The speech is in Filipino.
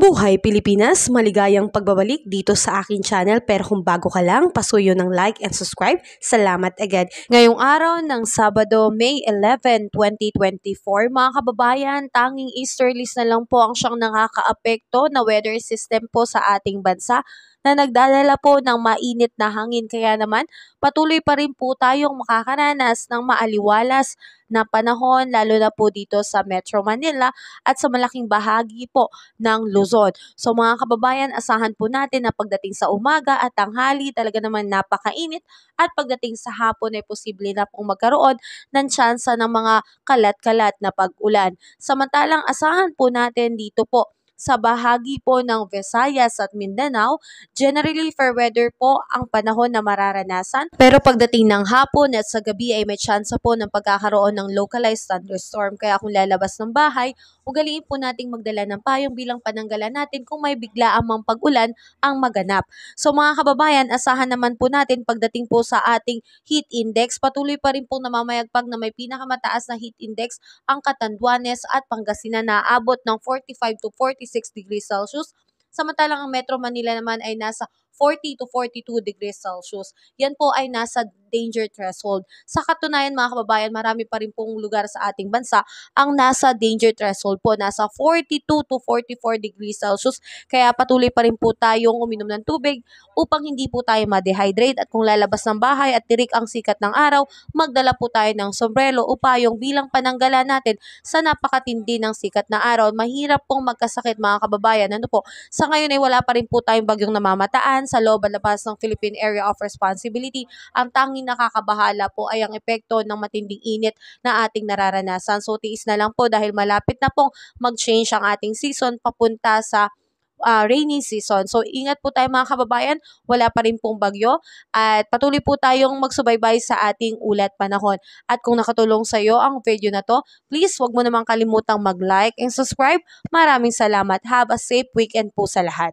Mabuhay Pilipinas! Maligayang pagbabalik dito sa aking channel, pero kung bago ka lang, pasuyo ng like and subscribe. Salamat agad. Ngayong araw ng Sabado, May 11, 2024, mga kababayan, tanging easterlies na lang po ang siyang nakakaapekto na weather system po sa ating bansa na nagdadala po ng mainit na hangin. Kaya naman, patuloy pa rin po tayong makakaranas ng maaliwalas na panahon, lalo na po dito sa Metro Manila at sa malaking bahagi po ng Luzon. So mga kababayan, asahan po natin na pagdating sa umaga at tanghali, talaga naman napakainit, at pagdating sa hapon ay posible na pong magkaroon ng tsansa ng mga kalat-kalat na pag-ulan. Samantalang asahan po natin dito po sa bahagi po ng Visayas at Mindanao, generally fair weather po ang panahon na mararanasan. Pero pagdating ng hapon at sa gabi ay may tsansa po ng pagkakaroon ng localized thunderstorm. Kaya kung lalabas ng bahay, ugaliin po nating magdala ng payong bilang pananggalan natin kung may biglaang mang pag-ulan ang maganap. So mga kababayan, asahan naman po natin pagdating po sa ating heat index, patuloy pa rin po namamayagpag na may pinakamataas na heat index ang Catanduanes at Pangasinan na aabot ng 45 to 46 degrees Celsius. Samantalang ang Metro Manila naman ay nasa 40 to 42 degrees Celsius. Yan po ay nasa danger threshold. Sa katunayan mga kababayan, marami pa rin pong lugar sa ating bansa ang nasa danger threshold po, nasa 42 to 44 degrees Celsius. Kaya patuloy pa rin po tayong uminom ng tubig upang hindi po tayo ma-dehydrate, at kung lalabas ng bahay at tirik ang sikat ng araw, magdala po tayo ng sombrero o payong bilang pananggalan natin sa napakatindi ng sikat na araw. Mahirap pong magkasakit mga kababayan. Ano po, sa ngayon ay wala pa rin po tayong bagyong namamataan sa loob at labas ng Philippine Area of Responsibility. Ang tanging nakakabahala po ay ang epekto ng matinding init na ating nararanasan. So tiis na lang po dahil malapit na pong mag-change ang ating season papunta sa rainy season. So ingat po tayo mga kababayan, wala pa rin pong bagyo at patuloy po tayong magsubaybay sa ating ulat panahon. At kung nakatulong sa iyo ang video na to, please wag mo namang kalimutang mag-like and subscribe. Maraming salamat. Have a safe weekend po sa lahat.